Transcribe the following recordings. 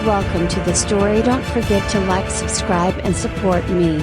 Welcome to the story. Don't forget to like, subscribe and support me.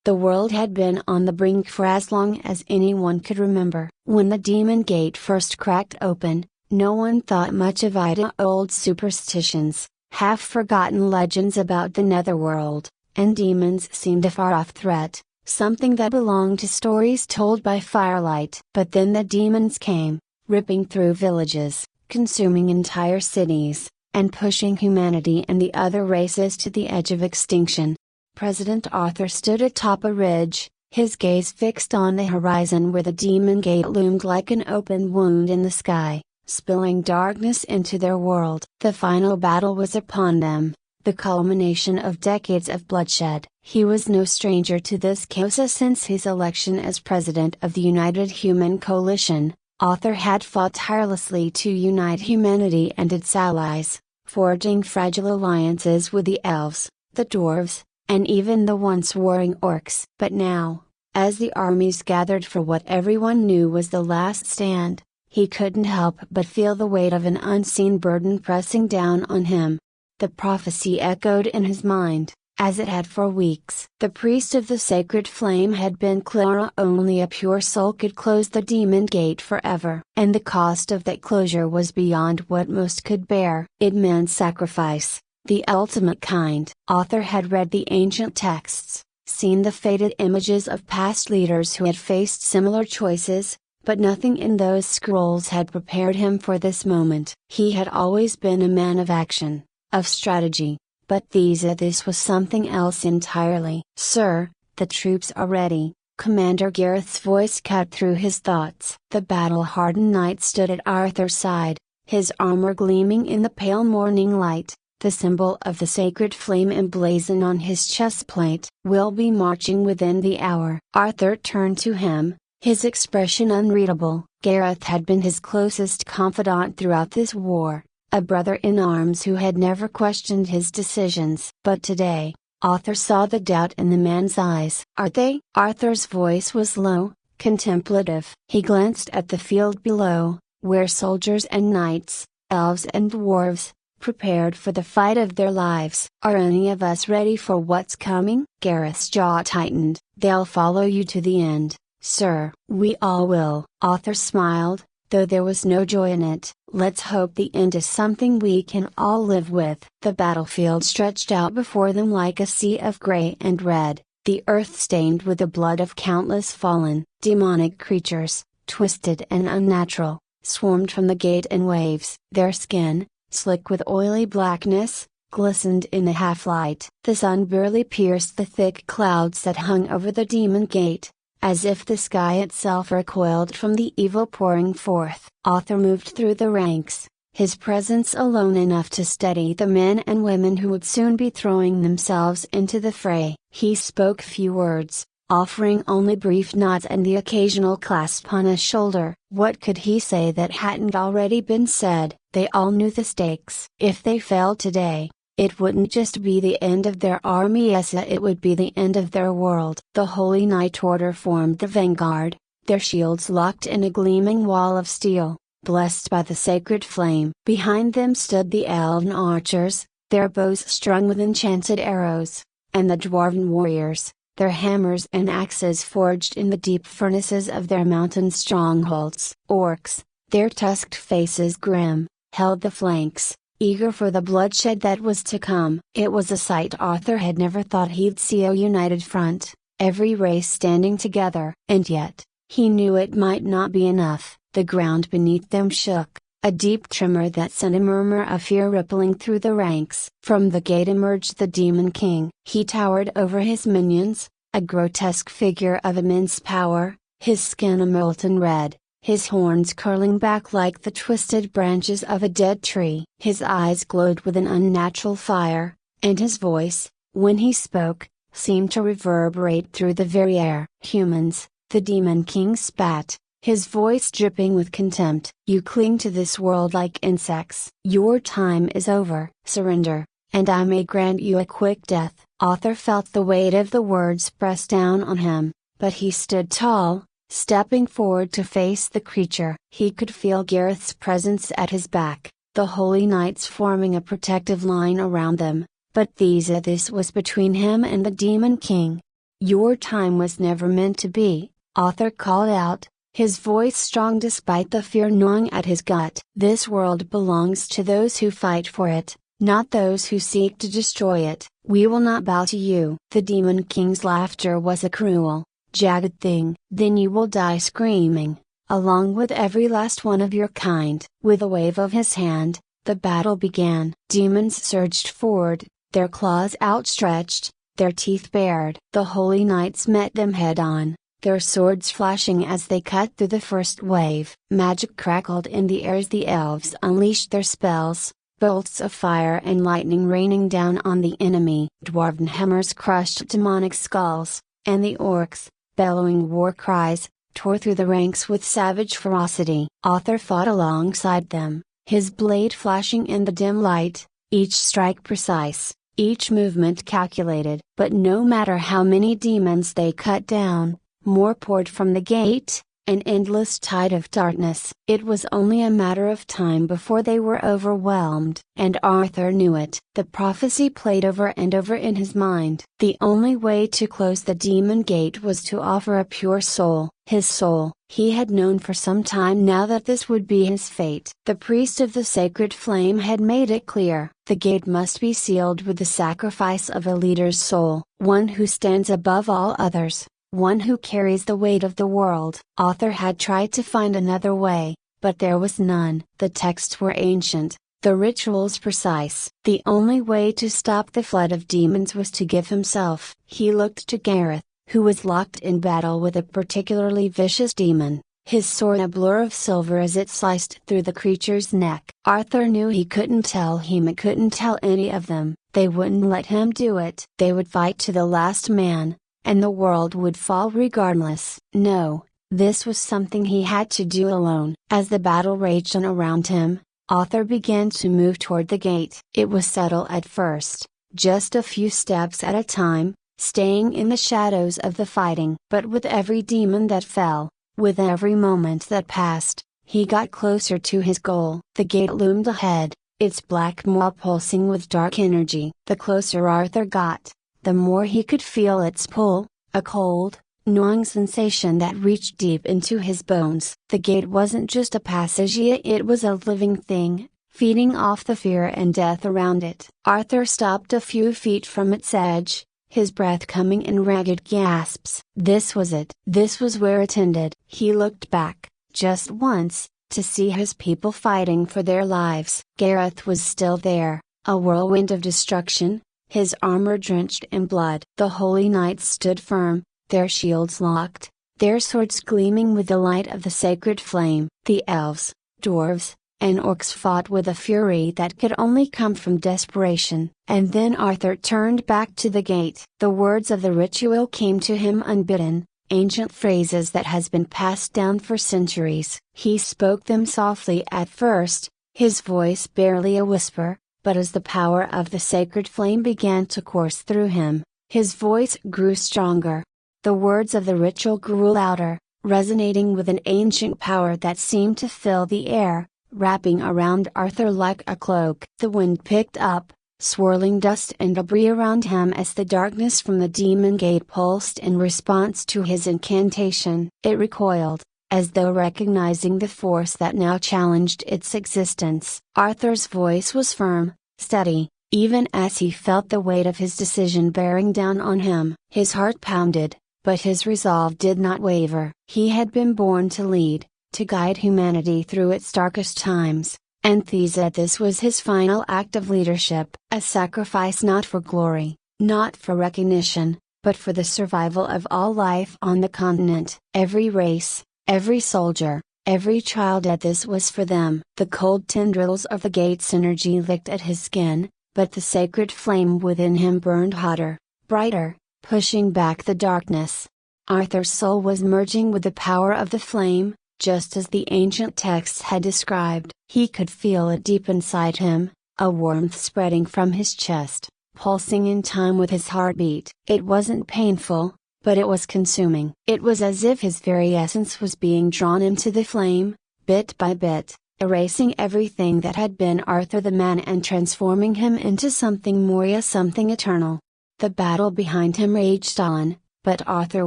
The world had been on the brink for as long as anyone could remember. When the demon gate first cracked open, no one thought much of old superstitions, half-forgotten legends about the netherworld, and demons seemed a far-off threat, something that belonged to stories told by firelight. But then the demons came, ripping through villages, consuming entire cities, and pushing humanity and the other races to the edge of extinction. President Arthur stood atop a ridge, his gaze fixed on the horizon where the demon gate loomed like an open wound in the sky, spilling darkness into their world. The final battle was upon them, the culmination of decades of bloodshed. He was no stranger to this chaos since his election as president of the United Human Coalition. Arthur had fought tirelessly to unite humanity and its allies, forging fragile alliances with the elves, the dwarves, and even the once warring orcs. But now, as the armies gathered for what everyone knew was the last stand, he couldn't help but feel the weight of an unseen burden pressing down on him. The prophecy echoed in his mind, as it had for weeks. The priest of the sacred flame had been clear. Only a pure soul could close the demon gate forever. And the cost of that closure was beyond what most could bear. It meant sacrifice, the ultimate kind. Arthur had read the ancient texts, seen the faded images of past leaders who had faced similar choices, but nothing in those scrolls had prepared him for this moment. He had always been a man of action, of strategy. But this was something else entirely. "Sir, the troops are ready," Commander Gareth's voice cut through his thoughts. The battle-hardened knight stood at Arthur's side, his armor gleaming in the pale morning light, the symbol of the sacred flame emblazoned on his chestplate. "We'll be marching within the hour." Arthur turned to him, his expression unreadable. Gareth had been his closest confidant throughout this war, a brother in arms who had never questioned his decisions. But today, Arthur saw the doubt in the man's eyes. "Are they?" Arthur's voice was low, contemplative. He glanced at the field below, where soldiers and knights, elves and dwarves, prepared for the fight of their lives. "Are any of us ready for what's coming?" Gareth's jaw tightened. "They'll follow you to the end, sir." "We all will." Arthur smiled, though there was no joy in it. "Let's hope the end is something we can all live with." The battlefield stretched out before them like a sea of gray and red, the earth stained with the blood of countless fallen, demonic creatures, twisted and unnatural, swarmed from the gate in waves. Their skin, slick with oily blackness, glistened in the half-light. The sun barely pierced the thick clouds that hung over the demon gate, as if the sky itself recoiled from the evil pouring forth. Arthur moved through the ranks, his presence alone enough to steady the men and women who would soon be throwing themselves into the fray. He spoke few words, offering only brief nods and the occasional clasp on his shoulder. What could he say that hadn't already been said? They all knew the stakes. If they fell today, it wouldn't just be the end of their army, it would be the end of their world. The Holy Knight Order formed the vanguard, their shields locked in a gleaming wall of steel, blessed by the sacred flame. Behind them stood the elven archers, their bows strung with enchanted arrows, and the dwarven warriors, their hammers and axes forged in the deep furnaces of their mountain strongholds. Orcs, their tusked faces grim, held the flanks, eager for the bloodshed that was to come. It was a sight Arthur had never thought he'd see, a united front, every race standing together. And yet, he knew it might not be enough. The ground beneath them shook, a deep tremor that sent a murmur of fear rippling through the ranks. From the gate emerged the Demon King. He towered over his minions, a grotesque figure of immense power, his skin a molten red, his horns curling back like the twisted branches of a dead tree. His eyes glowed with an unnatural fire, and his voice, when he spoke, seemed to reverberate through the very air. "Humans," the Demon King spat, his voice dripping with contempt. "You cling to this world like insects. Your time is over. Surrender, and I may grant you a quick death." Arthur felt the weight of the words press down on him, but he stood tall, stepping forward to face the creature. He could feel Gareth's presence at his back, the holy knights forming a protective line around them, but this was between him and the Demon King. "Your time was never meant to be," Arthur called out, his voice strong despite the fear gnawing at his gut. "This world belongs to those who fight for it, not those who seek to destroy it. We will not bow to you." The Demon King's laughter was a cruel, jagged thing. "Then you will die screaming, along with every last one of your kind." With a wave of his hand, the battle began. Demons surged forward, their claws outstretched, their teeth bared. The holy knights met them head on, their swords flashing as they cut through the first wave. Magic crackled in the air as the elves unleashed their spells, bolts of fire and lightning raining down on the enemy. Dwarven hammers crushed demonic skulls, and the orcs, bellowing war cries, tore through the ranks with savage ferocity. Arthur fought alongside them, his blade flashing in the dim light, each strike precise, each movement calculated. But no matter how many demons they cut down, more poured from the gate, an endless tide of darkness. It was only a matter of time before they were overwhelmed. And Arthur knew it. The prophecy played over and over in his mind. The only way to close the demon gate was to offer a pure soul. His soul. He had known for some time now that this would be his fate. The priest of the sacred flame had made it clear. The gate must be sealed with the sacrifice of a leader's soul, one who stands above all others, one who carries the weight of the world. Arthur had tried to find another way, but there was none. The texts were ancient, the rituals precise. The only way to stop the flood of demons was to give himself. He looked to Gareth, who was locked in battle with a particularly vicious demon, his sword a blur of silver as it sliced through the creature's neck. Arthur knew he couldn't tell him, it couldn't tell any of them. They wouldn't let him do it. They would fight to the last man, and the world would fall regardless. No, this was something he had to do alone. As the battle raged on around him, Arthur began to move toward the gate. It was subtle at first, just a few steps at a time, staying in the shadows of the fighting. But with every demon that fell, with every moment that passed, he got closer to his goal. The gate loomed ahead, its black maw pulsing with dark energy. The closer Arthur got, the more he could feel its pull, a cold, gnawing sensation that reached deep into his bones. The gate wasn't just a passage, it was a living thing, feeding off the fear and death around it. Arthur stopped a few feet from its edge, his breath coming in ragged gasps. This was it. This was where it ended. He looked back, just once, to see his people fighting for their lives. Gareth was still there, a whirlwind of destruction, his armor drenched in blood. The holy knights stood firm, their shields locked, their swords gleaming with the light of the sacred flame. The elves, dwarves, and orcs fought with a fury that could only come from desperation. And then Arthur turned back to the gate. The words of the ritual came to him unbidden, ancient phrases that has been passed down for centuries. He spoke them softly at first, his voice barely a whisper, but as the power of the sacred flame began to course through him, his voice grew stronger. The words of the ritual grew louder, resonating with an ancient power that seemed to fill the air, wrapping around Arthur like a cloak. The wind picked up, swirling dust and debris around him as the darkness from the demon gate pulsed in response to his incantation. It recoiled, as though recognizing the force that now challenged its existence. Arthur's voice was firm, steady, even as he felt the weight of his decision bearing down on him. His heart pounded, but his resolve did not waver. He had been born to lead, to guide humanity through its darkest times, and this was his final act of leadership. A sacrifice not for glory, not for recognition, but for the survival of all life on the continent. Every race, every soldier, every child this was for them. The cold tendrils of the gate's energy licked at his skin, but the sacred flame within him burned hotter, brighter, pushing back the darkness. Arthur's soul was merging with the power of the flame, just as the ancient texts had described. He could feel it deep inside him, a warmth spreading from his chest, pulsing in time with his heartbeat. It wasn't painful, but it was consuming. It was as if his very essence was being drawn into the flame, bit by bit, erasing everything that had been Arthur the man and transforming him into something more, something eternal. The battle behind him raged on, but Arthur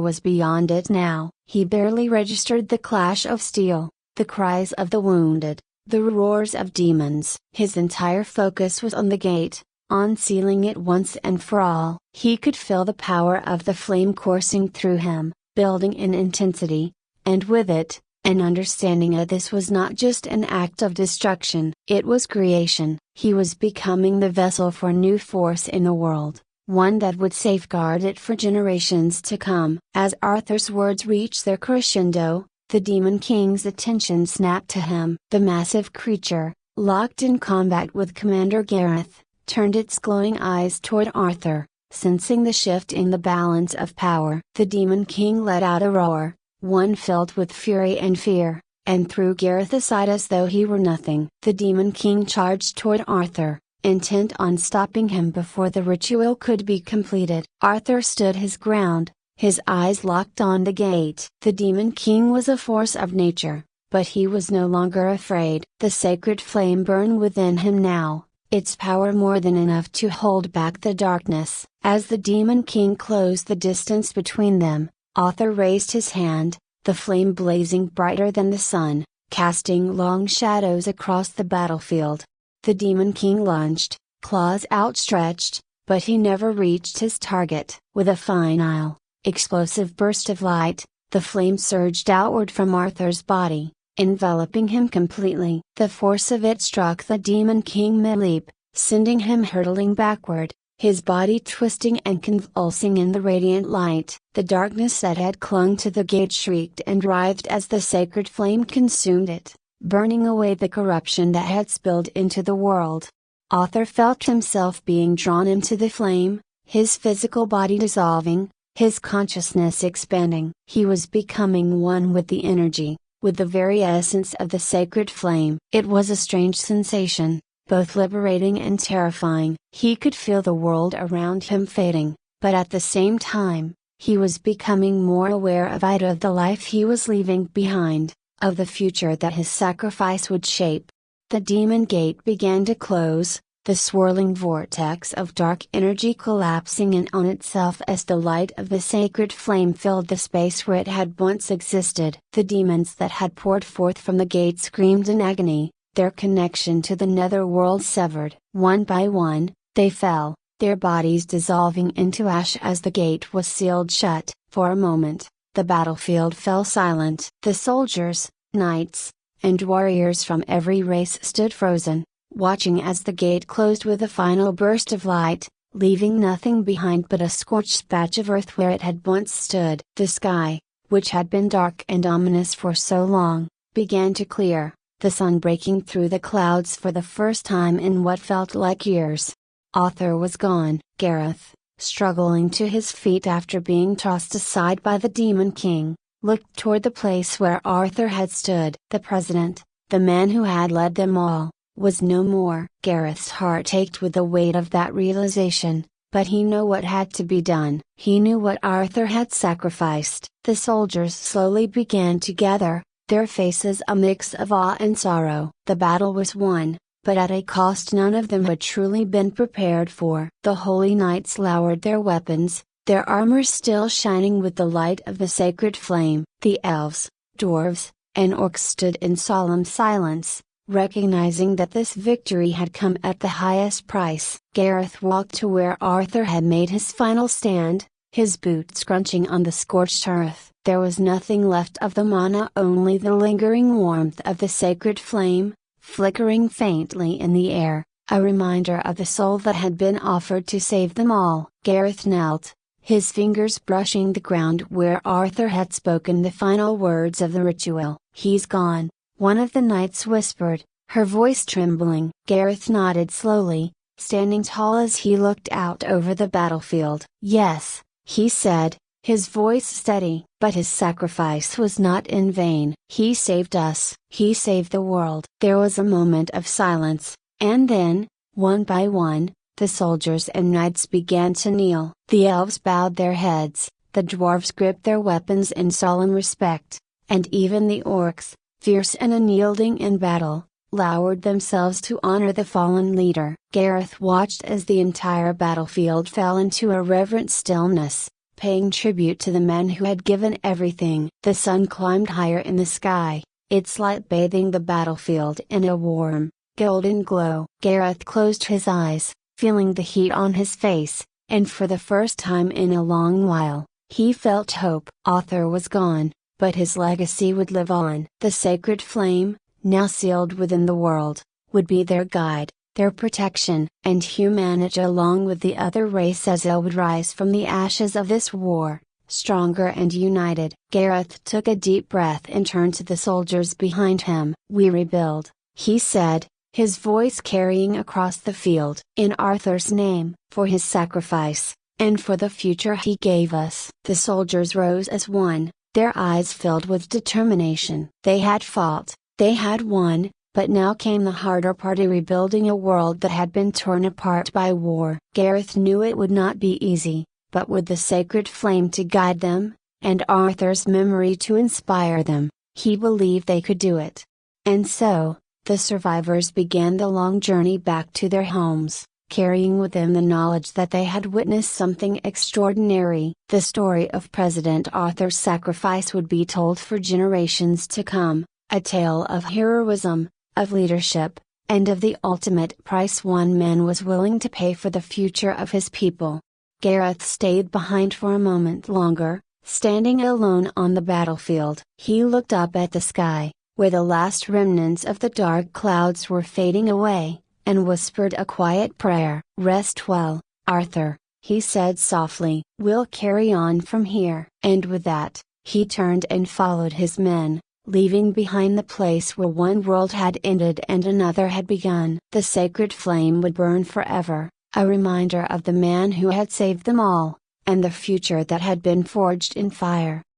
was beyond it now. He barely registered the clash of steel, the cries of the wounded, the roars of demons. His entire focus was on the gate, on sealing it once and for all. He could feel the power of the flame coursing through him, building in intensity, and with it, an understanding that this was not just an act of destruction. It was creation. He was becoming the vessel for new force in the world, one that would safeguard it for generations to come. As Arthur's words reached their crescendo, the Demon King's attention snapped to him. The massive creature, locked in combat with Commander Gareth, turned its glowing eyes toward Arthur, sensing the shift in the balance of power. The Demon King let out a roar, one filled with fury and fear, and threw Gareth aside as though he were nothing. The Demon King charged toward Arthur, intent on stopping him before the ritual could be completed. Arthur stood his ground, his eyes locked on the gate. The Demon King was a force of nature, but he was no longer afraid. The sacred flame burned within him now, its power more than enough to hold back the darkness. As the Demon King closed the distance between them, Arthur raised his hand, the flame blazing brighter than the sun, casting long shadows across the battlefield. The Demon King lunged, claws outstretched, but he never reached his target. With a final, explosive burst of light, the flame surged outward from Arthur's body, enveloping him completely. The force of it struck the Demon King mid-leap, sending him hurtling backward, his body twisting and convulsing in the radiant light. The darkness that had clung to the gate shrieked and writhed as the sacred flame consumed it, burning away the corruption that had spilled into the world. Arthur felt himself being drawn into the flame, his physical body dissolving, his consciousness expanding. He was becoming one with the energy, with the very essence of the sacred flame. It was a strange sensation, both liberating and terrifying. He could feel the world around him fading, but at the same time, he was becoming more aware of the life he was leaving behind, of the future that his sacrifice would shape. The demon gate began to close, the swirling vortex of dark energy collapsing in on itself as the light of the sacred flame filled the space where it had once existed. The demons that had poured forth from the gate screamed in agony, their connection to the netherworld severed. One by one, they fell, their bodies dissolving into ash as the gate was sealed shut. For a moment, the battlefield fell silent. The soldiers, knights, and warriors from every race stood frozen, watching as the gate closed with a final burst of light, leaving nothing behind but a scorched patch of earth where it had once stood. The sky, which had been dark and ominous for so long, began to clear, the sun breaking through the clouds for the first time in what felt like years. Arthur was gone. Gareth, struggling to his feet after being tossed aside by the Demon King, looked toward the place where Arthur had stood. The president, the man who had led them all, was no more. Gareth's heart ached with the weight of that realization, but he knew what had to be done. He knew what Arthur had sacrificed. The soldiers slowly began to gather, their faces a mix of awe and sorrow. The battle was won, but at a cost none of them had truly been prepared for. The holy knights lowered their weapons, their armor still shining with the light of the sacred flame. The elves, dwarves, and orcs stood in solemn silence, recognizing that this victory had come at the highest price. Gareth walked to where Arthur had made his final stand, his boots crunching on the scorched earth. There was nothing left of the mana, only the lingering warmth of the sacred flame, flickering faintly in the air, a reminder of the soul that had been offered to save them all. Gareth knelt, his fingers brushing the ground where Arthur had spoken the final words of the ritual. "He's gone," one of the knights whispered, her voice trembling. Gareth nodded slowly, standing tall as he looked out over the battlefield. "Yes," he said, his voice steady. "But his sacrifice was not in vain. He saved us. He saved the world." There was a moment of silence, and then, one by one, the soldiers and knights began to kneel. The elves bowed their heads, the dwarves gripped their weapons in solemn respect, and even the orcs, fierce and unyielding in battle, lowered themselves to honor the fallen leader. Gareth watched as the entire battlefield fell into a reverent stillness, paying tribute to the men who had given everything. The sun climbed higher in the sky, its light bathing the battlefield in a warm, golden glow. Gareth closed his eyes, feeling the heat on his face, and for the first time in a long while, he felt hope. Arthur was gone, but his legacy would live on. The sacred flame, now sealed within the world, would be their guide, their protection, and humanity along with the other races would rise from the ashes of this war, stronger and united. Gareth took a deep breath and turned to the soldiers behind him. "We rebuild," he said, his voice carrying across the field. "In Arthur's name, for his sacrifice, and for the future he gave us." The soldiers rose as one, their eyes filled with determination. They had fought, they had won, but now came the harder part, rebuilding a world that had been torn apart by war. Gareth knew it would not be easy, but with the sacred flame to guide them, and Arthur's memory to inspire them, he believed they could do it. And so, the survivors began the long journey back to their homes, carrying with them the knowledge that they had witnessed something extraordinary. The story of President Arthur's sacrifice would be told for generations to come, a tale of heroism, of leadership, and of the ultimate price one man was willing to pay for the future of his people. Gareth stayed behind for a moment longer, standing alone on the battlefield. He looked up at the sky, where the last remnants of the dark clouds were fading away, and whispered a quiet prayer. "Rest well, Arthur," he said softly. "We'll carry on from here." And with that, he turned and followed his men, leaving behind the place where one world had ended and another had begun. The sacred flame would burn forever, a reminder of the man who had saved them all, and the future that had been forged in fire.